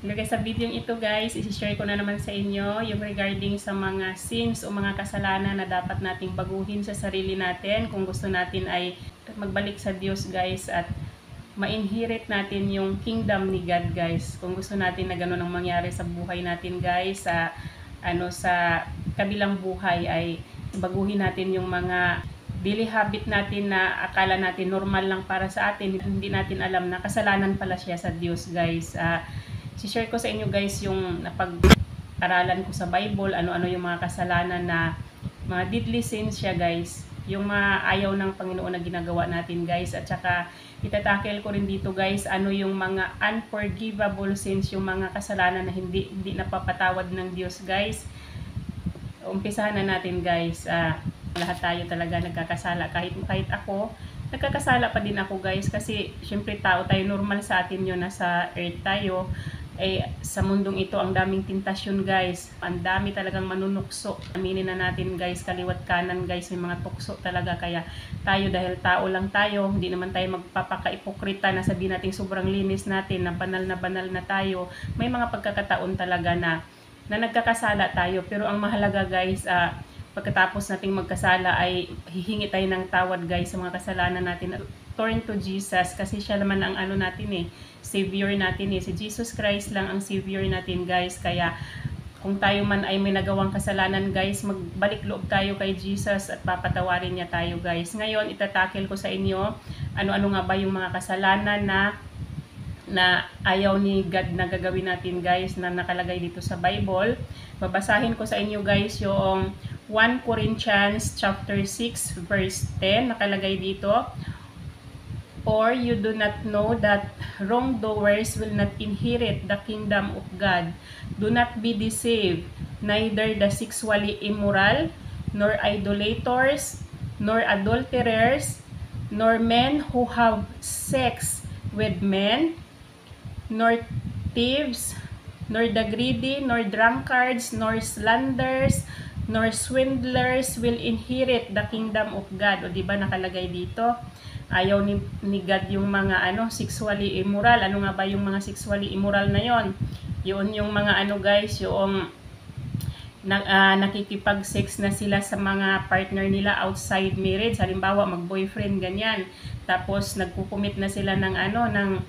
Hello guys, sa video ito guys, isi-share ko na naman sa inyo yung regarding sa mga sins o mga kasalanan na dapat nating baguhin sa sarili natin kung gusto natin ay magbalik sa Diyos guys at ma-inherit natin yung kingdom ni God guys. Kung gusto natin na gano'n ang mangyari sa buhay natin guys, sa kabilang buhay ay baguhin natin yung mga daily habit natin na akala natin normal lang para sa atin, hindi natin alam na kasalanan pala siya sa Diyos guys. Si-share ko sa inyo guys yung napag-aralan ko sa Bible, ano-ano yung mga kasalanan na mga deadly sins siya guys, yung mga ayaw ng Panginoon na ginagawa natin guys, at saka itatakel ko rin dito guys, ano yung mga unforgivable sins, yung mga kasalanan na hindi napapatawad ng Diyos guys. Umpisahan na natin guys. Lahat tayo talaga nagkakasala, kahit ako nagkakasala pa din ako guys, kasi syempre tao tayo, normal sa atin yun, nasa earth tayo. Sa mundong ito ang daming tentasyon guys, ang dami talagang manunukso, aminin na natin guys, kaliwat kanan guys, may mga tukso talaga. Kaya tayo, dahil tao lang tayo, hindi naman tayo magpapaka-ipokrita na sabihin natin sobrang linis natin, na banal na tayo. May mga pagkakataon talaga na nagkakasala tayo, pero ang mahalaga guys, pagkatapos nating magkasala ay hihingi tayo ng tawad guys sa mga kasalanan natin. Turn to Jesus, kasi siya naman ang ano natin Savior natin Si Jesus Christ lang ang Savior natin guys. Kaya kung tayo man ay may nagawang kasalanan guys, magbalik loob tayo kay Jesus at papatawarin niya tayo guys. Ngayon itatakel ko sa inyo ano-ano nga ba yung mga kasalanan na ayaw ni God na gagawin natin guys, na nakalagay dito sa Bible. Babasahin ko sa inyo guys yung 1 Corinthians chapter 6 verse 10. Nakalagay dito, "Or you do not know that wrongdoers will not inherit the kingdom of God. Do not be deceived, neither the sexually immoral, nor idolaters, nor adulterers, nor men who have sex with men, nor thieves, nor the greedy, nor drunkards, nor slanderers, nor swindlers will inherit the kingdom of God." O diba nakalagay dito, ayaw ni God yung mga sexually immoral. Ano nga ba yung mga sexually immoral na yon? Yun yung mga guys, yung nakikipag-sex na sila sa mga partner nila outside marriage. Halimbawa mag-boyfriend ganyan, tapos nagkukumit na sila ng ng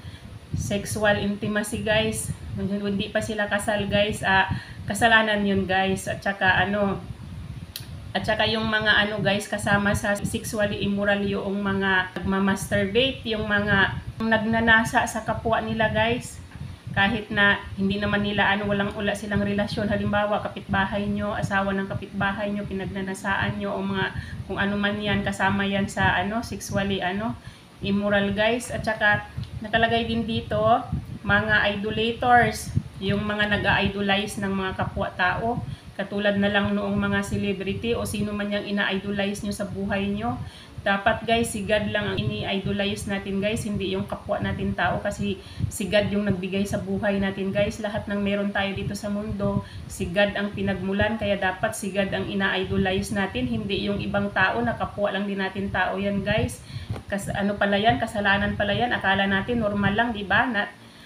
sexual intimacy guys, hindi pa sila kasal guys. Kasalanan yun guys. At saka yung mga guys, kasama sa sexually immoral yung mga nagmamasturbate, yung mga nagnanasa sa kapwa nila guys, kahit na hindi naman nila walang silang relasyon. Halimbawa kapitbahay nyo, asawa ng kapitbahay nyo, pinagnanasaan nyo, o mga kung ano man yan, kasama yan sa sexually immoral guys. At saka nakalagay din dito mga idolaters, yung mga nag-idolize ng mga kapwa-tao, katulad na lang noong mga celebrity o sino man yung ina-idolize nyo sa buhay nyo. Dapat guys, si God lang ang ini-idolize natin guys, hindi yung kapwa natin tao, kasi si God yung nagbigay sa buhay natin guys. Lahat ng meron tayo dito sa mundo, si God ang pinagmulan, kaya dapat si God ang ina-idolize natin, hindi yung ibang tao na kapwa lang din natin tao yan guys. Pala yan, kasalanan pala yan. Akala natin normal lang, di ba?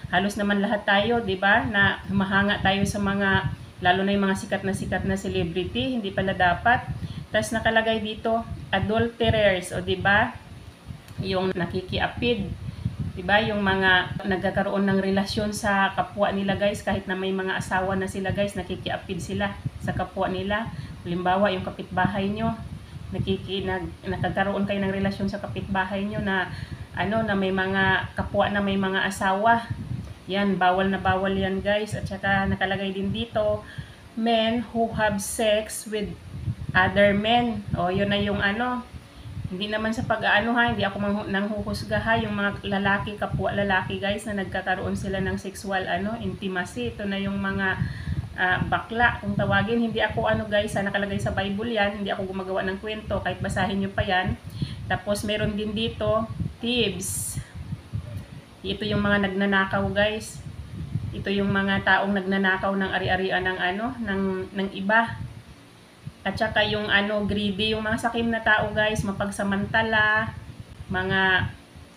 Halos naman lahat tayo, di ba, na humahanga tayo sa mga, lalo na yung mga sikat na celebrity, hindi pala dapat. Tapos nakalagay dito, adulterers, o diba, yung nakikiapid, diba, yung mga nagkakaroon ng relasyon sa kapwa nila guys, kahit na may mga asawa na sila guys, nakikiapid sila sa kapwa nila. Halimbawa, yung kapitbahay nyo, nakagkaroon kayo ng relasyon sa kapitbahay nyo na na may mga kapwa na may mga asawa. Yan, bawal na bawal yan guys. At saka nakalagay din dito, men who have sex with other men. O yun na yung hindi naman sa hindi ako nanghuhusga yung mga lalaki, kapwa lalaki guys, na nagkakaroon sila ng sexual intimacy. Ito na yung mga bakla kung tawagin. Hindi ako guys, nakalagay sa Bible yan, hindi ako gumagawa ng kwento, kahit basahin nyo pa yan. Tapos meron din dito thieves. Ito yung mga nagnanakaw guys. Ito yung mga taong nagnanakaw ng ari-arian ng iba. At saka yung greedy, yung mga sakim na tao guys, mapagsamantala, mga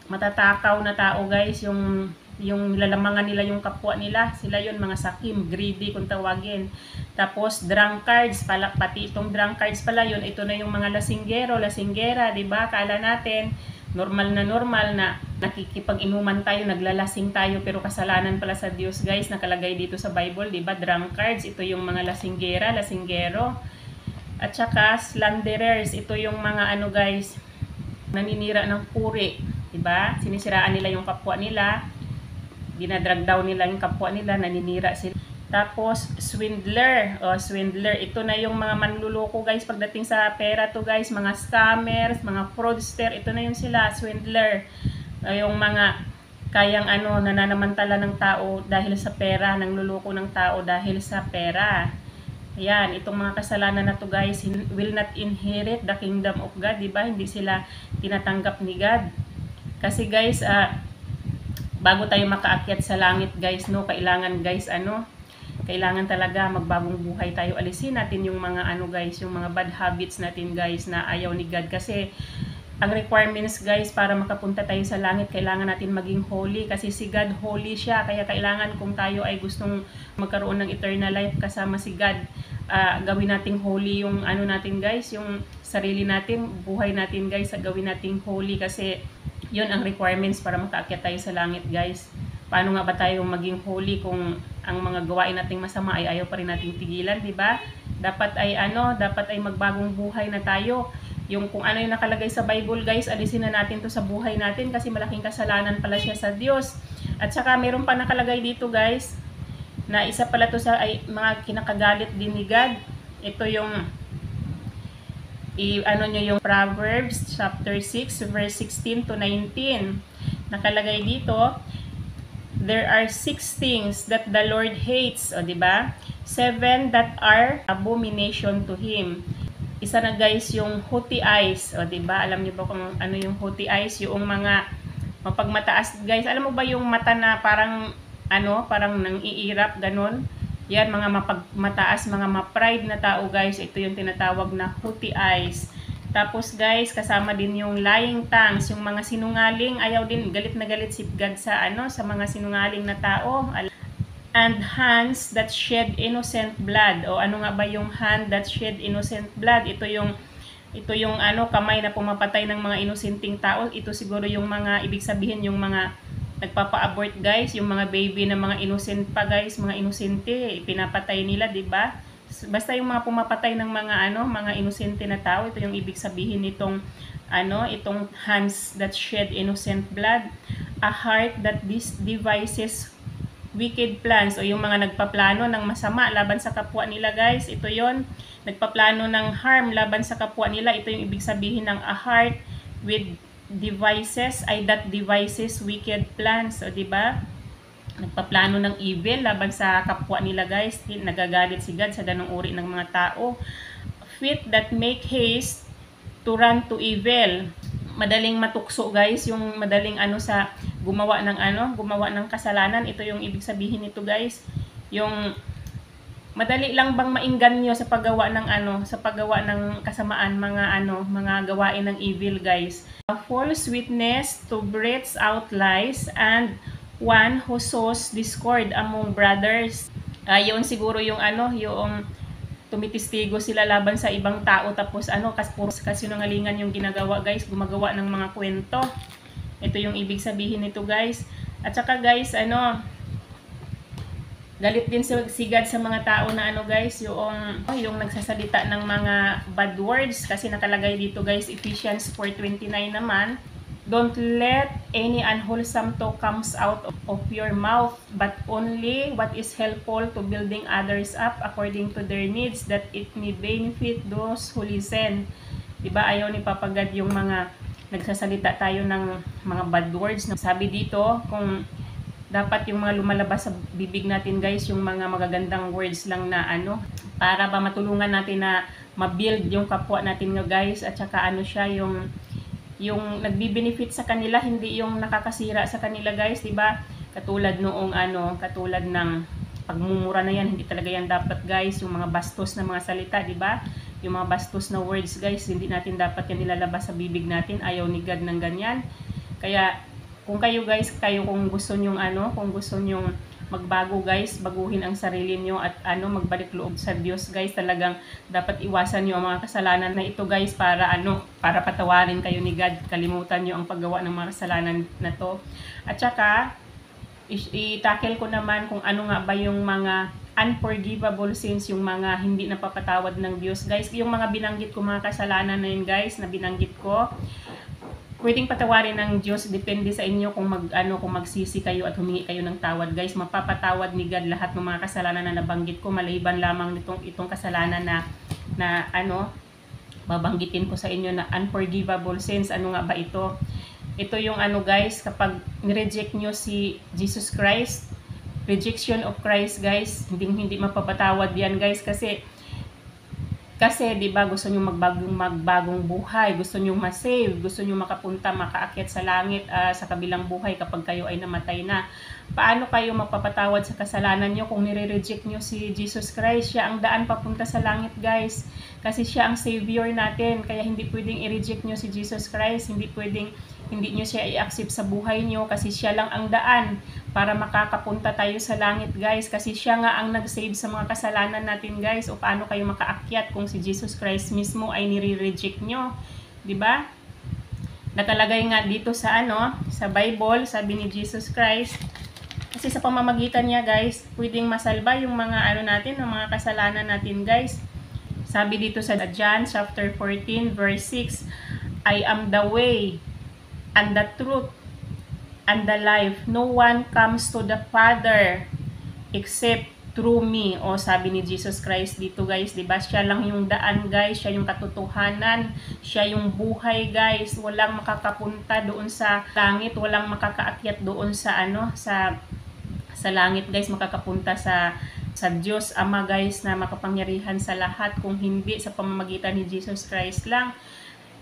matatakaw na tao guys, yung yung lalamangan nila yung kapwa nila. Sila yun, mga sakim, greedy kung tawagin. Tapos drunkards, pati itong drunkards pala yun, ito na yung mga lasinggero, lasinggera, di ba? Kala natin normal na nakikipag-inuman tayo, naglalasing tayo, pero kasalanan pala sa Diyos, guys, nakalagay dito sa Bible, di ba? Drunkards, ito yung mga lasinggera, lasinggero. At saka slanderers, ito yung mga ano, guys, naninira ng puri, di ba? Sinisiraan nila yung kapwa nila, dinadrag down nila yung kapwa nila, naninira sila. Tapos, swindler. Swindler. Ito na yung mga manluloko, guys. Pagdating sa pera to, guys. Mga scammers, mga fraudster. Ito na yung sila, swindler. Yung mga kayang nananamantala ng tao dahil sa pera. Nangluloko ng tao dahil sa pera. Ayan. Itong mga kasalanan na to, guys, will not inherit the kingdom of God. Diba? Hindi sila tinatanggap ni God. Kasi, guys, bago tayo makaakyat sa langit, guys, kailangan, guys, kailangan talaga magbagong buhay tayo. Alisin natin yung mga guys, yung mga bad habits natin, guys, na ayaw ni God. Kasi ang requirements, guys, para makapunta tayo sa langit, kailangan natin maging holy. Kasi si God, holy siya. Kaya kailangan kung tayo ay gustong magkaroon ng eternal life kasama si God, gawin nating holy yung natin, guys, yung sarili natin, buhay natin, guys, gawin nating holy. Kasi yun ang requirements para makaakyat tayo sa langit, guys. Paano nga ba tayo maging holy kung ang mga gawain nating masama ay ayaw pa rin nating tigilan, di ba? Dapat ay magbagong buhay na tayo. Yung kung ano yung nakalagay sa Bible, guys, alisin na natin to sa buhay natin kasi malaking kasalanan pala siya sa Diyos. At saka meron pa nakalagay dito, guys, na isa pala to sa mga kinakagalit din ni God. Ito yung yung Proverbs chapter 6 verse 16 to 19. Nakalagay dito, there are 6 things that the Lord hates, o diba? 7 that are abomination to Him. Isa na, guys, yung haughty eyes, o diba? Alam niyo ba kung ano yung haughty eyes? Yung mga mapagmataas, guys. Alam mo ba yung mata na parang parang nang-iirap, ganun? Yan, mga mapagmataas, mga ma-pride na tao, guys. Ito yung tinatawag na haughty eyes. Tapos, guys, kasama din yung lying tongues, yung mga sinungaling. Ayaw din, galit na galit si God sa sa mga sinungaling na tao. And hands that shed innocent blood. O ano nga ba yung hand that shed innocent blood? Ito yung kamay na pumapatay ng mga inosenteng tao. Ito siguro yung mga, ibig sabihin, yung mga nagpapa-abort, guys, yung mga baby na mga innocent pa, guys, mga inosente, pinapatay nila, 'di ba? Basta yung mga pumapatay ng mga mga inosente na tao, ito yung ibig sabihin nitong itong hands that shed innocent blood. A heart that devises wicked plans, o yung mga nagpaplano ng masama laban sa kapwa nila, guys. Ito yon, nagpaplano ng harm laban sa kapwa nila. Ito yung ibig sabihin ng a heart with devices, that devices wicked plans, o diba? Nagpaplano ng evil laban sa kapwa nila, guys. Nagagalit si God sa ganung uri ng mga tao. Feet that make haste to run to evil. Madaling matukso, guys, yung madaling sa gumawa ng kasalanan. Ito yung ibig sabihin nito, guys. Yung madali lang bang maingganyo sa paggawa ng kasamaan, mga gawain ng evil, guys. A false witness to breathe out lies, and one who sows discord among brothers. Yun siguro yung yung tumitistigo sila laban sa ibang tao, tapos puro kasinungalingan yung ginagawa, guys, gumagawa ng mga kwento. Ito yung ibig sabihin nito, guys. At saka, guys, galit din si God sa mga tao na guys, yung nagsasalita ng mga bad words, kasi nakalagay dito, guys, Ephesians 4:29 naman. Don't let any unwholesome talk comes out of your mouth, but only what is helpful to building others up according to their needs, that it may benefit those who listen. Diba, ayaw ni Papa God yung mga nagsasalita tayo ng mga bad words. Sabi dito, kung dapat yung mga lumalabas sa bibig natin, guys, yung mga magagandang words lang na para ba matulungan natin na ma-build yung kapwa natin, guys, at saka siya yung nagbi-benefit sa kanila, hindi yung nakakasira sa kanila, guys, 'di ba? Katulad noong katulad ng pagmumura na yan, hindi talaga yan dapat, guys, yung mga bastos na mga salita, 'di ba? Yung mga bastos na words, guys, hindi natin dapat yan nilalabas sa bibig natin. Ayaw ni God ng ganyan. Kaya kung kayo guys, kung gusto nyong kung gusto nyong magbago guys, baguhin ang sarili nyo at magbalik loob sa Diyos guys, talagang dapat iwasan nyo ang mga kasalanan na ito guys para para patawarin kayo ni God. Kalimutan nyo ang paggawa ng mga kasalanan na to. At saka i-tackle ko naman kung ano nga ba yung mga unforgivable sins, yung mga hindi napapatawad ng Diyos guys. Yung mga binanggit ko mga kasalanan na yun guys, na binanggit ko, pwedeng patawarin ng Diyos, depende sa inyo kung kung magsisi kayo at humingi kayo ng tawad guys. Mapapatawad ni God lahat ng mga kasalanan na nabanggit ko, maliban lamang itong kasalanan na babanggitin ko sa inyo na unforgivable sins. Ano nga ba ito? Ito yung guys, kapag ni-reject nyo si Jesus Christ, rejection of Christ guys, hindi mapapatawad yan guys, kasi 'di ba, gusto niyo magbagong buhay, gusto niyo ma-save, gusto niyo makapunta, makaakyat sa langit sa kabilang buhay kapag kayo ay namatay na. Paano kayo magpapatawad sa kasalanan niyo kung nire-reject niyo si Jesus Christ? Siya ang daan papunta sa langit, guys. Kasi siya ang savior natin. Kaya hindi pwedeng i-reject niyo si Jesus Christ, hindi niyo siya i-accept sa buhay niyo, kasi siya lang ang daan para makakapunta tayo sa langit guys, kasi siya nga ang nag-save sa mga kasalanan natin guys. O paano kayo makaakyat kung si Jesus Christ mismo ay nire-reject nyo, di ba? Nakalagay nga dito sa sa Bible, sabi ni Jesus Christ, kasi sa pamamagitan niya guys, pwedeng masalba yung mga natin, yung mga kasalanan natin guys. Sabi dito sa John chapter 14 verse 6, I am the way and the truth and the life. No one comes to the Father except through me. O sabi ni Jesus Christ dito guys, diba? Siya lang yung daan guys, siya yung katotohanan, siya yung buhay guys. Walang makakapunta doon sa langit, walang makakaakyat doon sa sa langit guys, makakapunta sa Diyos Ama guys, na makapangyarihan sa lahat, kung hindi sa pamamagitan ni Jesus Christ lang.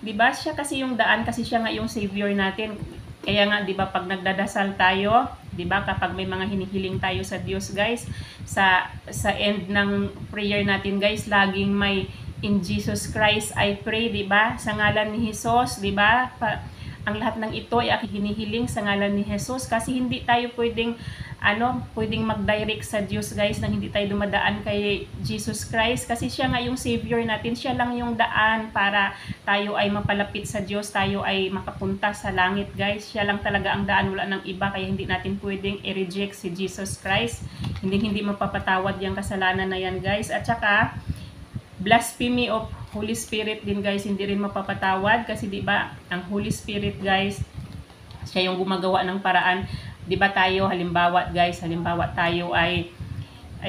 Diba? Siya kasi yung daan, kasi siya nga yung savior natin. Kaya nga, diba, pag nagdadasal tayo, diba, kapag may mga hinihiling tayo sa Diyos guys, sa end ng prayer natin guys, laging may in Jesus Christ I pray, diba? Sa ngalan ni Jesus, diba? Ang lahat ng ito ay hinihiling sa ngalan ni Jesus, kasi hindi tayo pwedeng mag-direct sa Diyos guys nang hindi tayo dumadaan kay Jesus Christ, kasi siya nga yung savior natin, siya lang yung daan para tayo ay mapalapit sa Diyos, tayo ay makapunta sa langit guys. Siya lang talaga ang daan, wala nang iba, kaya hindi natin pwedeng i-reject si Jesus Christ. Hindi mapapatawad yung kasalanan na yan guys. At saka blasphemy of Holy Spirit din guys, hindi rin mapapatawad, kasi di ba ang Holy Spirit guys, siya yung gumagawa ng paraan. Di ba tayo, halimbawa tayo ay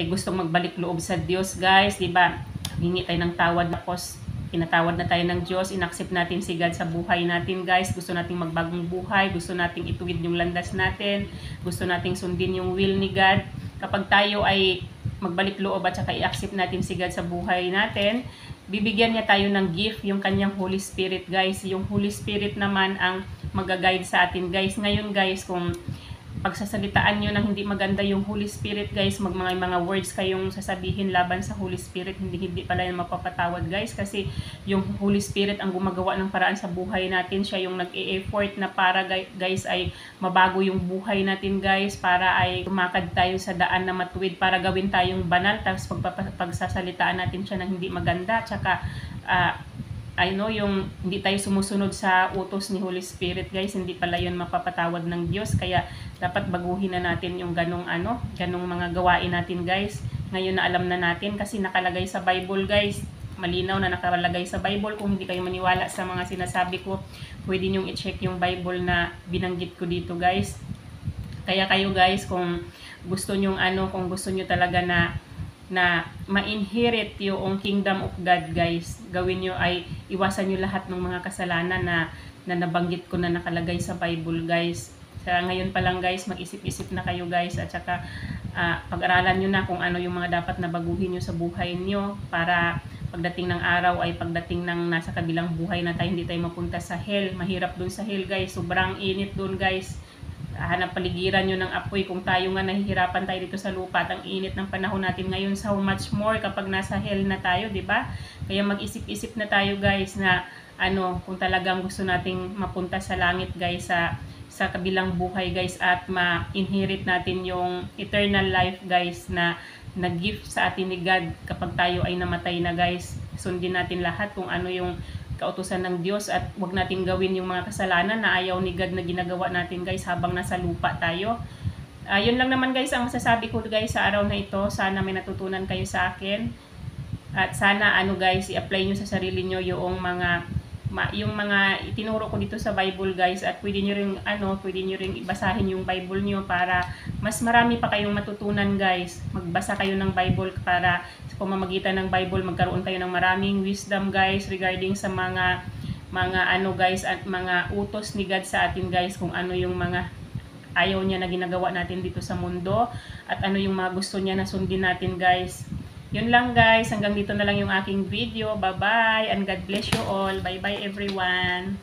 gustong magbalik loob sa Diyos guys, di ba? Hingi tayo ng tawad, tapos pinatawad na tayo ng Diyos, inaccept natin si God sa buhay natin guys. Gusto nating magbagong buhay, gusto nating ituwid yung landas natin, gusto nating sundin yung will ni God. Kapag tayo ay magbalik loob at saka i-accept natin si God sa buhay natin, bibigyan niya tayo ng gift, yung kanyang Holy Spirit guys. Yung Holy Spirit naman ang mag-guide sa atin guys. Ngayon guys, kung pagsasalitaan nyo ng hindi maganda yung Holy Spirit guys, mga words kayong sasabihin laban sa Holy Spirit, hindi pala yan mapapatawad guys, kasi yung Holy Spirit ang gumagawa ng paraan sa buhay natin. Siya yung nag-e-effort na para guys ay mabago yung buhay natin guys, para ay tumakad tayo sa daan na matuwid, para gawin tayong banal. Tapos pagsasalitaan natin siya ng hindi maganda, tsaka yung hindi tayo sumusunod sa utos ni Holy Spirit guys, hindi pala yun mapapatawad ng Diyos. Kaya dapat baguhin na natin yung ganong mga gawain natin guys. Ngayon na alam na natin, kasi nakalagay sa Bible guys, malinaw na nakalagay sa Bible. Kung hindi kayo maniwala sa mga sinasabi ko, pwede nyong i-check yung Bible na binanggit ko dito guys. Kaya kayo guys, kung gusto nyong kung gusto nyo talaga na ma-inherit yung kingdom of God guys, gawin nyo ay iwasan nyo lahat ng mga kasalanan na nabanggit ko na nakalagay sa Bible guys. Kaya ngayon pa lang guys, mag-isip-isip na kayo guys, at saka pag-aralan nyo na kung ano yung mga dapat na baguhin nyo sa buhay nyo, para pagdating ng araw ay pagdating ng nasa kabilang buhay na tayo, hindi tayo mapunta sa hell. Mahirap dun sa hell guys, sobrang init dun guys. Hanap paligiran nyo ng apoy. Kung tayo nga nahihirapan tayo dito sa lupa at ang init ng panahon natin ngayon, so much more kapag nasa hell na tayo, di ba? Kaya mag-isip-isip na tayo guys na kung talagang gusto nating mapunta sa langit guys, sa sa kabilang buhay guys, at ma-inherit natin yung eternal life guys na nag-gift sa atin ni God kapag tayo ay namatay na guys. Sundin natin lahat kung ano yung kautusan ng Diyos at wag natin gawin yung mga kasalanan na ayaw ni God na ginagawa natin guys habang nasa lupa tayo. Yun lang naman guys ang masasabi ko guys sa araw na ito. Sana may natutunan kayo sa akin. At sana guys, i-apply nyo sa sarili nyo yung mga itinuro ko dito sa Bible guys, at pwede nyo ring ibasahin yung Bible nyo para mas marami pa kayong matutunan guys. Magbasa kayo ng Bible para sa pamamagitan ng Bible magkaroon kayo ng maraming wisdom guys regarding sa mga guys at mga utos ni God sa atin guys, kung ano yung mga ayaw niya na ginagawa natin dito sa mundo at ano yung mga gusto niya na sundin natin guys. Yun lang guys, hanggang dito na lang yung aking video. Bye bye and God bless you all. Bye bye everyone.